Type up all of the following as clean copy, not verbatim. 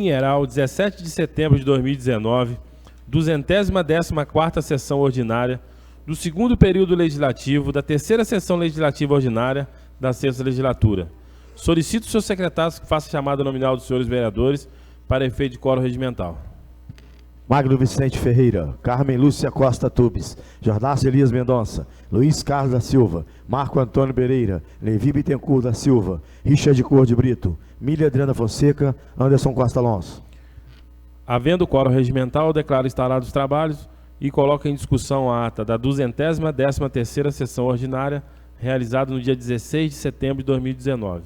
Pinheiral, 17 de setembro de 2019, 214ª sessão ordinária do segundo período legislativo da terceira sessão legislativa ordinária da sexta legislatura. Solicito aos seus secretários que façam chamada nominal dos senhores vereadores para efeito de quórum regimental. Magno Vicente Ferreira, Carmen Lúcia Costa Tubes, Jordácio Elias Mendonça, Luiz Carlos da Silva, Marco Antônio Pereira, Levi Bittencourt da Silva, Richard Cor de Brito, Mília Adriana Fonseca, Anderson Costa Alonso. Havendo quórum regimental, declaro instalados os trabalhos e coloco em discussão a ata da 213ª sessão ordinária, realizada no dia 16 de setembro de 2019.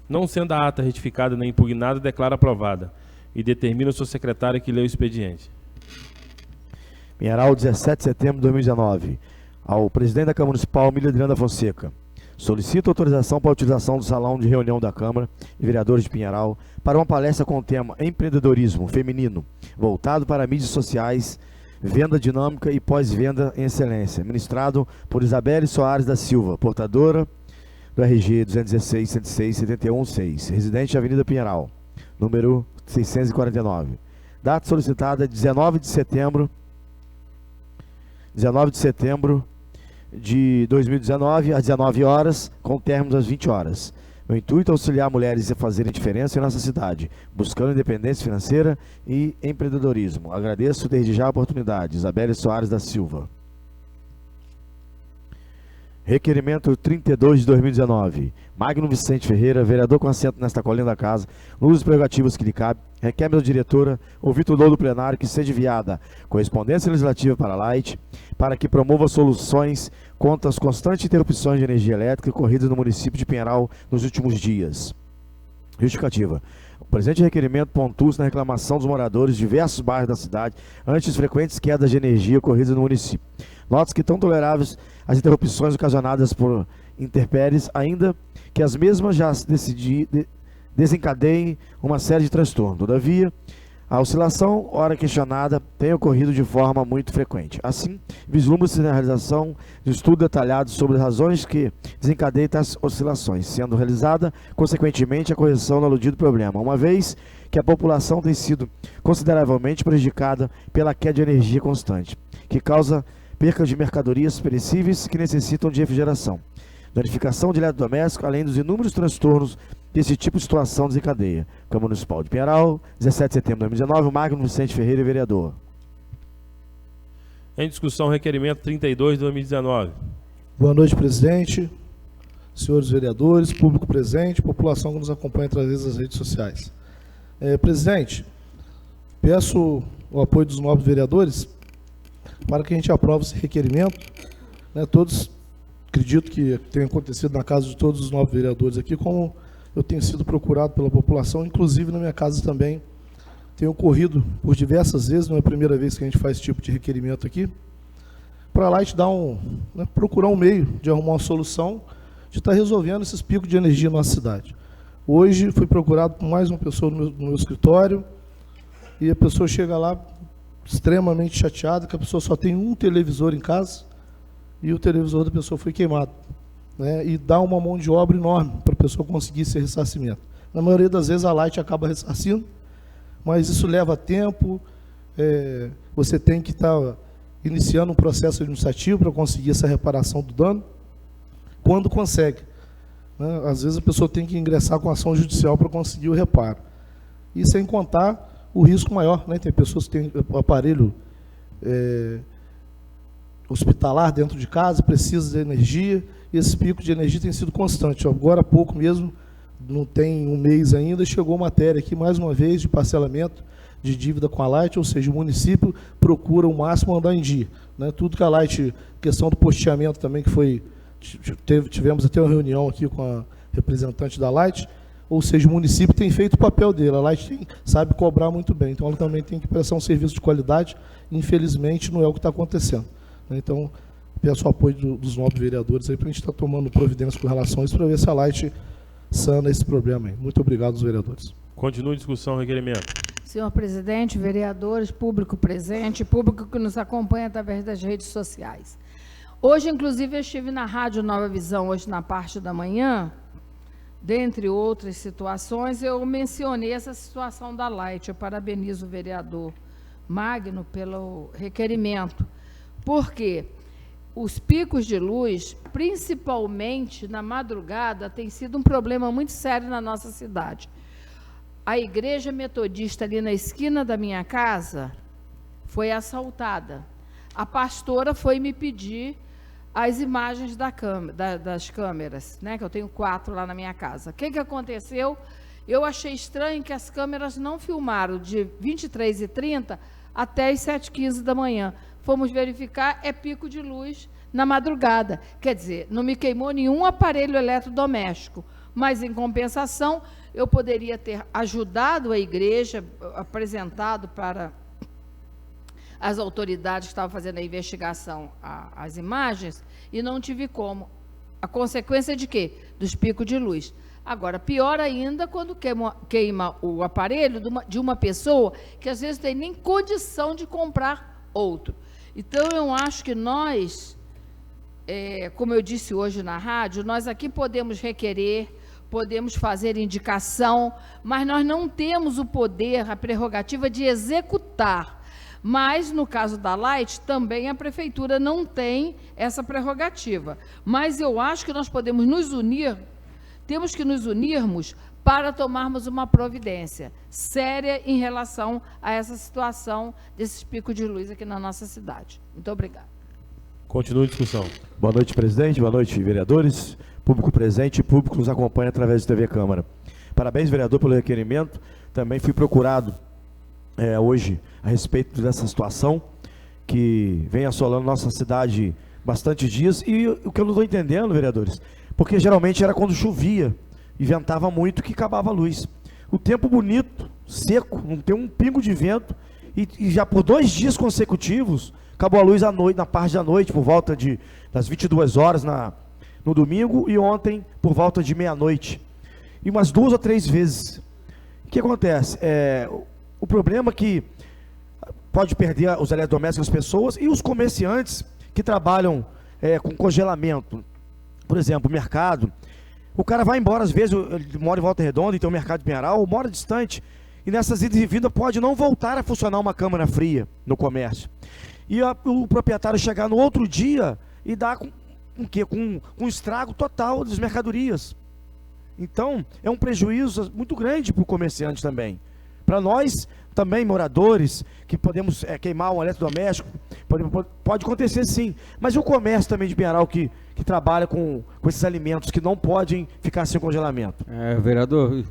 Não sendo a ata retificada nem impugnada, declaro aprovada e determino ao seu secretário que lê o expediente. Pinheiral, 17 de setembro de 2019. Ao presidente da Câmara Municipal, Mília Adriana Fonseca. Solicito autorização para a utilização do salão de reunião da Câmara e vereadores de Pinheiral para uma palestra com o tema Empreendedorismo Feminino, voltado para mídias sociais, venda dinâmica e pós-venda em excelência, ministrado por Isabelle Soares da Silva, portadora do RG 216-106-71-6, residente da Avenida Pinheiral, número 649. Data solicitada 19 de setembro de 2019, às 19 horas, com términos às 20 horas. O intuito é auxiliar mulheres a fazerem diferença em nossa cidade, buscando independência financeira e empreendedorismo. Agradeço desde já a oportunidade. Isabelle Soares da Silva. Requerimento 32 de 2019. Magno Vicente Ferreira, vereador com assento nesta colina da casa, nos prerrogativas que lhe cabe, requer da diretora ouvir todo do plenário que seja enviada correspondência legislativa para a Light, para que promova soluções contra as constantes interrupções de energia elétrica ocorridas no município de Pinheiral nos últimos dias. Justificativa. O presente requerimento pontua-se na reclamação dos moradores de diversos bairros da cidade ante as frequentes quedas de energia ocorridas no município. Nota-se que tão toleráveis as interrupções ocasionadas por intempéries, ainda que as mesmas já desencadeiem uma série de transtornos. Todavia, a oscilação, ora questionada, tem ocorrido de forma muito frequente. Assim, vislumbra-se na realização de estudo detalhado sobre as razões que desencadeiam tais oscilações, sendo realizada, consequentemente, a correção do aludido problema, uma vez que a população tem sido consideravelmente prejudicada pela queda de energia constante, que causa perca de mercadorias perecíveis que necessitam de refrigeração, danificação de eletrodoméstico, além dos inúmeros transtornos que esse tipo de situação desencadeia. Câmara Municipal de Pinheiral, 17 de setembro de 2019, Magno Vicente Ferreira, vereador. Em discussão, requerimento 32 de 2019. Boa noite, presidente, senhores vereadores, público presente, população que nos acompanha através das redes sociais. Presidente, peço o apoio dos nobres vereadores para que a gente aprove esse requerimento. Todos, acredito que tenha acontecido na casa de todos os nobres vereadores aqui, como eu tenho sido procurado pela população, inclusive na minha casa também. Tem ocorrido por diversas vezes, não é a primeira vez que a gente faz esse tipo de requerimento aqui, para lá a gente dar procurar um meio de arrumar uma solução de estar resolvendo esses picos de energia na nossa cidade. Hoje fui procurado por mais uma pessoa no meu escritório, e a pessoa chega lá extremamente chateada, que a pessoa só tem um televisor em casa, e o televisor da pessoa foi queimado. E dá uma mão de obra enorme para a pessoa conseguir esse ressarcimento. Na maioria das vezes a Light acaba ressarcindo, mas isso leva tempo, você tem que estar iniciando um processo administrativo para conseguir essa reparação do dano, quando consegue. Às vezes a pessoa tem que ingressar com ação judicial para conseguir o reparo. E sem contar o risco maior, tem pessoas que têm aparelho hospitalar dentro de casa, precisa de energia, e esse pico de energia tem sido constante. Agora há pouco mesmo, não tem um mês ainda, chegou matéria aqui, mais uma vez, de parcelamento de dívida com a Light, ou seja, o município procura o máximo andar em dia. Tudo que a Light, questão do posteamento também, que foi, tivemos até uma reunião aqui com a representante da Light, ou seja, o município tem feito o papel dele, a Light sabe cobrar muito bem, então ela também tem que prestar um serviço de qualidade, infelizmente não é o que está acontecendo. Então, peço o apoio dos nobres vereadores aí para a gente estar tomando providências com relação a isso, para ver se a Light sana esse problema aí. Muito obrigado aos vereadores. Continua a discussão, requerimento. Senhor presidente, vereadores, público presente, público que nos acompanha através das redes sociais. Hoje, inclusive, eu estive na Rádio Nova Visão, hoje na parte da manhã, dentre outras situações, eu mencionei essa situação da Light. Eu parabenizo o vereador Magno pelo requerimento, porque os picos de luz, principalmente na madrugada, tem sido um problema muito sério na nossa cidade. A igreja metodista ali na esquina da minha casa foi assaltada. A pastora foi me pedir as imagens das câmeras, né, que eu tenho 4 lá na minha casa. O que aconteceu? Eu achei estranho que as câmeras não filmaram de 23h30 até as 7h15 da manhã. Fomos verificar, é pico de luz na madrugada. Quer dizer, não me queimou nenhum aparelho eletrodoméstico, mas, em compensação, eu poderia ter ajudado a igreja, apresentado para as autoridades que estavam fazendo a investigação as imagens, e não tive como. A consequência de quê? Dos picos de luz. Agora, pior ainda quando queima o aparelho de uma pessoa que às vezes não tem nem condição de comprar outro. Então, eu acho que nós, como eu disse hoje na rádio, nós aqui podemos requerer, podemos fazer indicação, mas nós não temos o poder, a prerrogativa de executar. Mas, no caso da Light, também a prefeitura não tem essa prerrogativa. Mas eu acho que nós podemos nos unir, temos que nos unirmos para tomarmos uma providência séria em relação a essa situação desses picos de luz aqui na nossa cidade. Muito obrigada. Continua a discussão. Boa noite, presidente. Boa noite, vereadores. Público presente e público que nos acompanha através da TV Câmara. Parabéns, vereador, pelo requerimento. Também fui procurado hoje a respeito dessa situação que vem assolando nossa cidade bastante dias. E o que eu não estou entendendo, vereadores, porque geralmente era quando chovia e ventava muito que acabava a luz. O tempo bonito, seco, não tem um pingo de vento, e já por 2 dias consecutivos acabou a luz à noite, na parte da noite, por volta das 22 horas no domingo, e ontem por volta de meia-noite. E umas 2 ou 3 vezes. O que acontece? O problema é que pode perder os eletrodomésticos, as pessoas, e os comerciantes que trabalham com congelamento. Por exemplo, o mercado, o cara vai embora, às vezes, ele mora em Volta Redonda e tem um mercado de Pinheiral, ou mora distante, e nessas idas e vindas pode não voltar a funcionar uma câmara fria no comércio. E o proprietário chegar no outro dia e dar com um estrago total das mercadorias. Então, é um prejuízo muito grande para o comerciante também. Para nós, também, moradores, que podemos queimar um eletrodoméstico, pode acontecer sim. Mas e o comércio também de Pinheiral que trabalha com esses alimentos que não podem ficar sem congelamento? Vereador,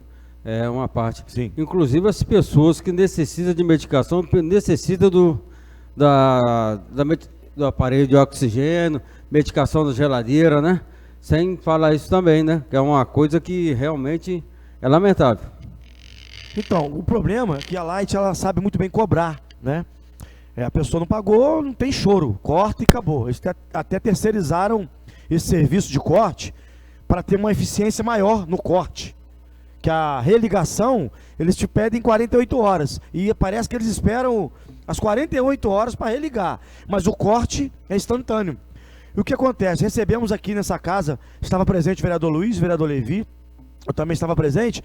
é uma parte. Sim. Inclusive as pessoas que necessitam de medicação, necessitam do aparelho de oxigênio, medicação da geladeira, né? Sem falar isso também, né? Que é uma coisa que realmente é lamentável. Então, o problema é que a Light, ela sabe muito bem cobrar, né? A pessoa não pagou, não tem choro, corta e acabou. Eles até terceirizaram esse serviço de corte para ter uma eficiência maior no corte. Que a religação, eles te pedem 48 horas, e parece que eles esperam as 48 horas para religar, mas o corte é instantâneo. E o que acontece? Recebemos aqui nessa casa, estava presente o vereador Luiz, o vereador Levi, eu também estava presente,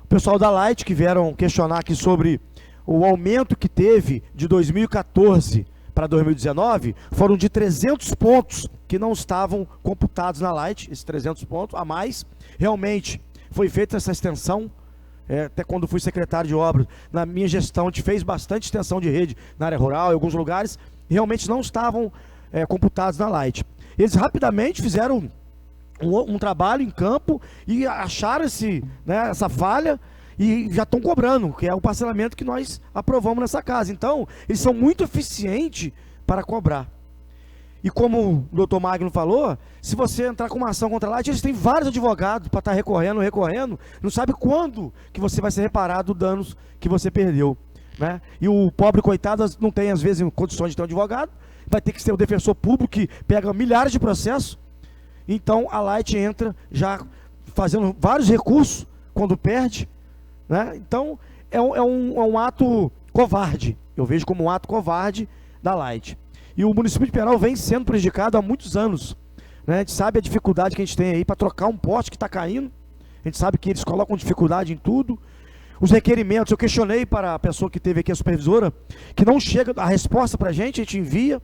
o pessoal da Light que vieram questionar aqui sobre o aumento que teve de 2014 para 2019, foram de 300 pontos que não estavam computados na Light, esses 300 pontos a mais. Realmente foi feita essa extensão, até quando fui secretário de obras, na minha gestão a gente fez bastante extensão de rede na área rural, em alguns lugares, realmente não estavam computados na Light. Eles rapidamente fizeram um trabalho em campo e acharam essa falha e já estão cobrando, que é o parcelamento que nós aprovamos nessa casa. Então, eles são muito eficientes para cobrar. E como o doutor Magno falou, se você entrar com uma ação contra a Light, eles têm vários advogados para estar recorrendo, não sabe quando que você vai ser reparado os danos que você perdeu, né? E o pobre coitado não tem, às vezes, condições de ter um advogado, vai ter que ser o defensor público que pega milhares de processos. Então, a Light entra já fazendo vários recursos quando perde, né? Então, é um ato covarde. Eu vejo como um ato covarde da Light. E o município de Pinheiral vem sendo prejudicado há muitos anos, né? A gente sabe a dificuldade que a gente tem aí para trocar um poste que está caindo. A gente sabe que eles colocam dificuldade em tudo. Os requerimentos, eu questionei para a pessoa que teve aqui, a supervisora, que não chega a resposta para a gente envia.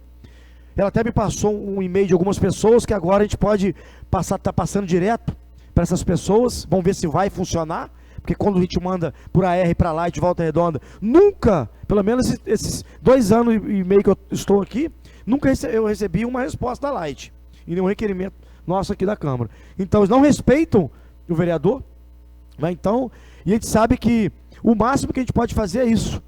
Ela até me passou um e-mail de algumas pessoas que agora a gente pode tá passando direto para essas pessoas. Vamos ver se vai funcionar, porque quando a gente manda por AR para lá e de Volta Redonda, nunca, pelo menos esses 2 anos e meio que eu estou aqui, nunca eu recebi uma resposta da Light, e nenhum requerimento nosso aqui da Câmara. Então, eles não respeitam o vereador, né? Então, e a gente sabe que o máximo que a gente pode fazer é isso,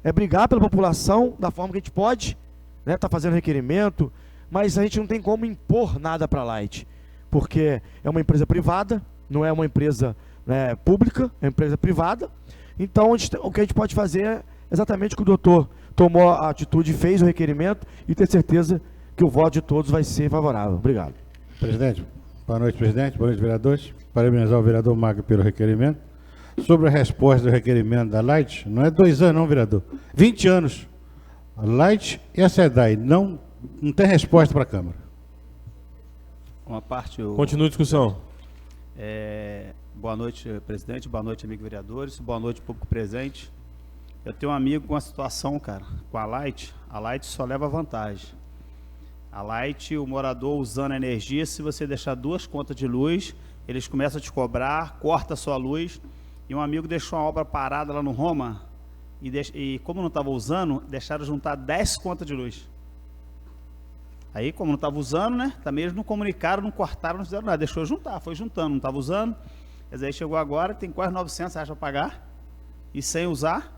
é brigar pela população da forma que a gente pode, né? Tá fazendo requerimento, mas a gente não tem como impor nada para a Light, porque é uma empresa privada, não é uma empresa, né, pública, é uma empresa privada. Então, o que a gente pode fazer é exatamente o que o doutor tomou a atitude, fez o requerimento, e ter certeza que o voto de todos vai ser favorável. Obrigado. Presidente, boa noite, presidente, boa noite, vereadores. Parabenizar o vereador Magno pelo requerimento. Sobre a resposta do requerimento da Light, não é 2 anos não, vereador, 20 anos. A Light e a SEDAI não tem resposta para a Câmara. Uma parte... Continua a discussão. Boa noite, presidente, boa noite, amigos vereadores, boa noite, público presente. Eu tenho um amigo com uma situação, cara, com a Light só leva vantagem. A Light, o morador usando a energia, se você deixar 2 contas de luz, eles começam a te cobrar, corta a sua luz. E um amigo deixou uma obra parada lá no Roma, e como não estava usando, deixaram juntar 10 contas de luz. Aí, como não estava usando, né, também eles não comunicaram, não cortaram, não fizeram nada, deixou juntar, foi juntando, não estava usando. Quer dizer, aí chegou agora, tem quase 900 reais para pagar, e sem usar.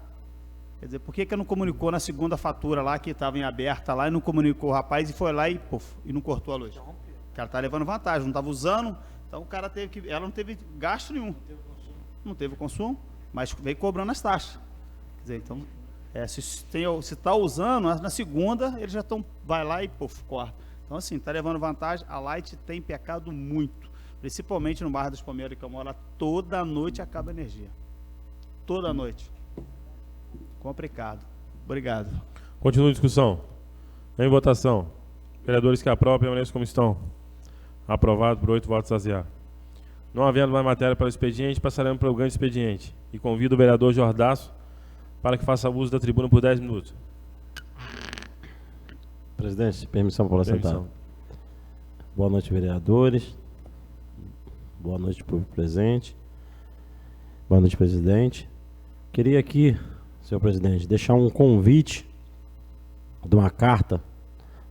Quer dizer, por que não comunicou na segunda fatura lá, que estava em aberta lá, e não comunicou o rapaz, e foi lá e, e não cortou a luz? O cara está levando vantagem, não estava usando, então o cara ela não teve gasto nenhum. Não teve consumo, mas veio cobrando as taxas. Quer dizer, então, se está usando, na segunda, eles já estão, vai lá e, corta. Então, assim, está levando vantagem. A Light tem pecado muito, principalmente no bairro dos Palmeiras, que eu moro lá, toda noite acaba a energia. Toda noite. Complicado. Obrigado. Continua a discussão. Em votação. Vereadores que aprovam, permaneçam como estão. Aprovado por 8 votos a 0. Não havendo mais matéria para o expediente, passaremos para o grande expediente. E convido o vereador Jordaço para que faça uso da tribuna por 10 minutos. Presidente, permissão para sentar. Boa noite, vereadores. Boa noite, público presente. Boa noite, presidente. Queria aqui, senhor presidente, deixar um convite de uma carta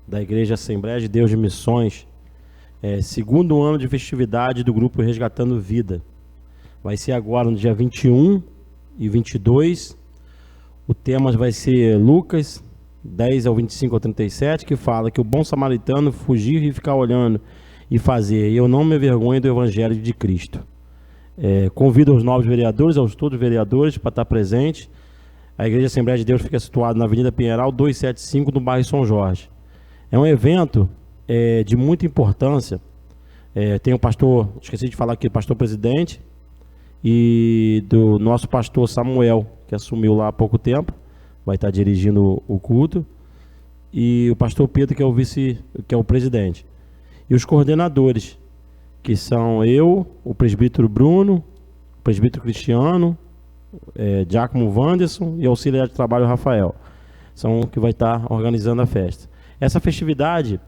da Igreja Assembleia de Deus de Missões, segundo ano de festividade do grupo Resgatando Vida. Vai ser agora no dia 21 e 22. O tema vai ser Lucas 10 ao 25 ao 37, que fala que o bom samaritano fugir e ficar olhando e fazer. E eu não me envergonho do Evangelho de Cristo. Convido os novos vereadores, aos todos vereadores, para estar presente. A Igreja Assembleia de Deus fica situada na Avenida Pinheiral 275, no bairro São Jorge. É um evento de muita importância. Tem o pastor, esqueci de falar aqui, o pastor presidente, e do nosso pastor Samuel, que assumiu lá há pouco tempo, vai estar dirigindo o culto, e o pastor Pedro, que é o vice, que é o presidente. E os coordenadores, que são eu, o presbítero Bruno, o presbítero Cristiano, Giacomo Wanderson e auxiliar de trabalho Rafael. São que vai estar organizando a festa. Essa festividade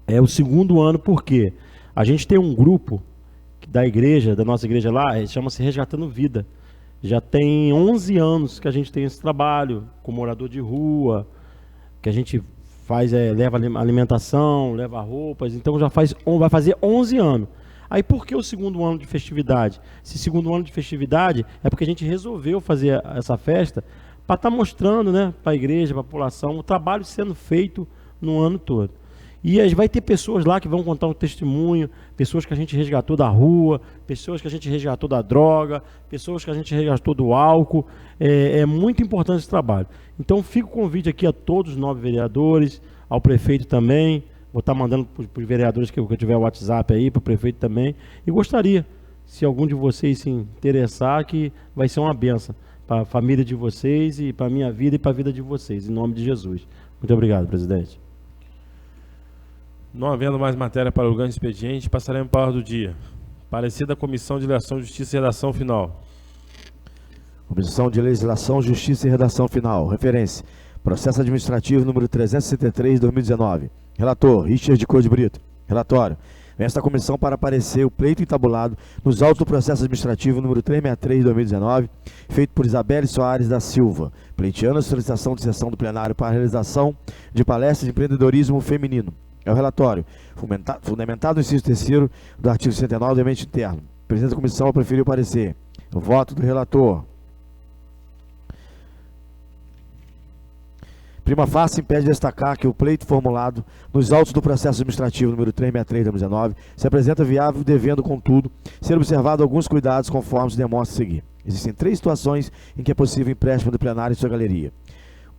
é o segundo ano, porque a gente tem um grupo da igreja, da nossa igreja lá, chama-se Resgatando Vida. Já tem 11 anos que a gente tem esse trabalho com morador de rua, que a gente faz, leva alimentação, leva roupas, então vai fazer 11 anos. Aí por que o segundo ano de festividade? Esse segundo ano de festividade é porque a gente resolveu fazer essa festa para estar mostrando, né, para a igreja, para a população, o trabalho sendo feito no ano todo. E vai ter pessoas lá que vão contar um testemunho, pessoas que a gente resgatou da rua, pessoas que a gente resgatou da droga, pessoas que a gente resgatou do álcool. É muito importante esse trabalho. Então fica o convite aqui a todos os 9 vereadores, ao prefeito também. Vou estar mandando para os vereadores que eu tiver o WhatsApp aí, para o prefeito também. E gostaria, se algum de vocês se interessar, que vai ser uma bênção para a família de vocês e para a minha vida e para a vida de vocês, em nome de Jesus. Muito obrigado, presidente. Não havendo mais matéria para o grande expediente, passaremos para a ordem do dia. Parecer da Comissão de Legislação, Justiça e Redação Final. Comissão de Legislação, Justiça e Redação Final. Referência. Processo Administrativo número 363, 2019. Relator, Richard Code Brito. Relatório. Nesta comissão para aparecer o pleito entabulado nos autos do processo administrativo número 363 de 2019, feito por Isabelle Soares da Silva, pleiteando a solicitação de sessão do plenário para a realização de palestra de empreendedorismo feminino. É o relatório, fundamentado no inciso 3º do artigo 69 do Regimento Interno. O presidente da comissão preferiu parecer. O voto do relator. Prima facie impede de destacar que o pleito formulado nos autos do processo administrativo número 363 de 2019 se apresenta viável, devendo, contudo, ser observado alguns cuidados conforme se demonstra a seguir. Existem 3 situações em que é possível empréstimo do plenário em sua galeria.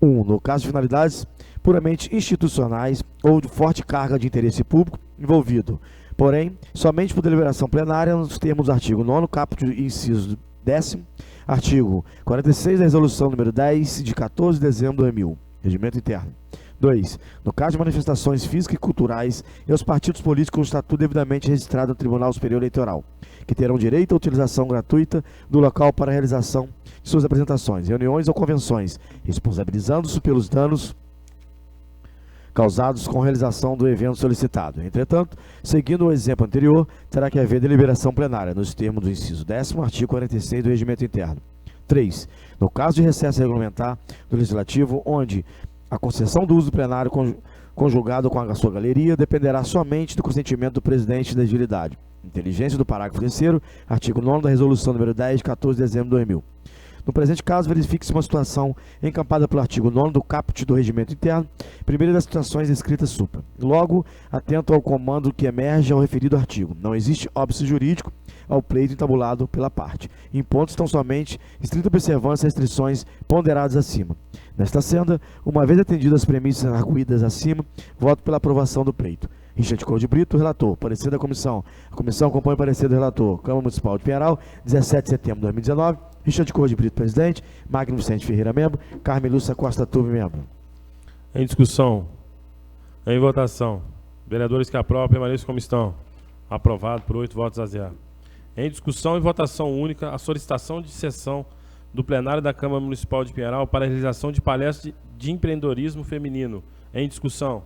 1. No caso de finalidades puramente institucionais ou de forte carga de interesse público envolvido, porém, somente por deliberação plenária nos termos do artigo 9º, caput inciso 10º, artigo 46 da resolução número 10 de 14 de dezembro de 2001. Regimento Interno. 2. No caso de manifestações físicas e culturais e aos partidos políticos com estatuto devidamente registrado no Tribunal Superior Eleitoral, que terão direito à utilização gratuita do local para a realização de suas apresentações, reuniões ou convenções, responsabilizando-se pelos danos causados com a realização do evento solicitado. Entretanto, seguindo o exemplo anterior, terá que haver deliberação plenária, nos termos do inciso 10º, artigo 46 do Regimento Interno. 3. No caso de recesso regulamentar do Legislativo, onde a concessão do uso do plenário conjugado com a sua galeria dependerá somente do consentimento do presidente da agilidade. Inteligência do parágrafo 3º, artigo 9º da Resolução número 10 de 14 de dezembro de 2000. No presente caso, verifique-se uma situação encampada pelo artigo 9º do caput do Regimento Interno, primeira das situações descritas supra. Logo, atento ao comando que emerge ao referido artigo. Não existe óbice jurídico ao pleito entabulado pela parte. Em pontos estão somente estrita observância e restrições ponderadas acima. Nesta senda, uma vez atendidas as premissas arguídas acima, voto pela aprovação do pleito. Richard Code Brito, relator. Parecer da comissão. A comissão compõe o parecer do relator. Câmara Municipal de Pinheiral, 17 de setembro de 2019. Richard Code Brito, presidente. Magno Vicente Ferreira, membro. Carmen Lúcia Costa Turbi, membro. Em discussão. Em votação. Vereadores que aprovam, permaneçam como estão. Aprovado por 8 votos a 0. Em discussão e votação única, a solicitação de sessão do plenário da Câmara Municipal de Pinheiral para a realização de palestra de empreendedorismo feminino. Em discussão.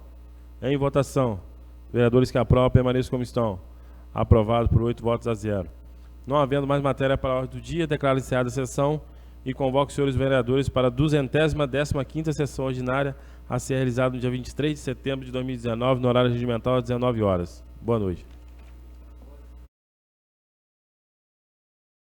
Em votação. Vereadores que aprovam, permaneçam como estão. Aprovado por 8 votos a 0. Não havendo mais matéria para a ordem do dia, declaro encerrada a sessão e convoco os senhores vereadores para a 215ª sessão ordinária a ser realizada no dia 23 de setembro de 2019, no horário regimental às 19 horas. Boa noite.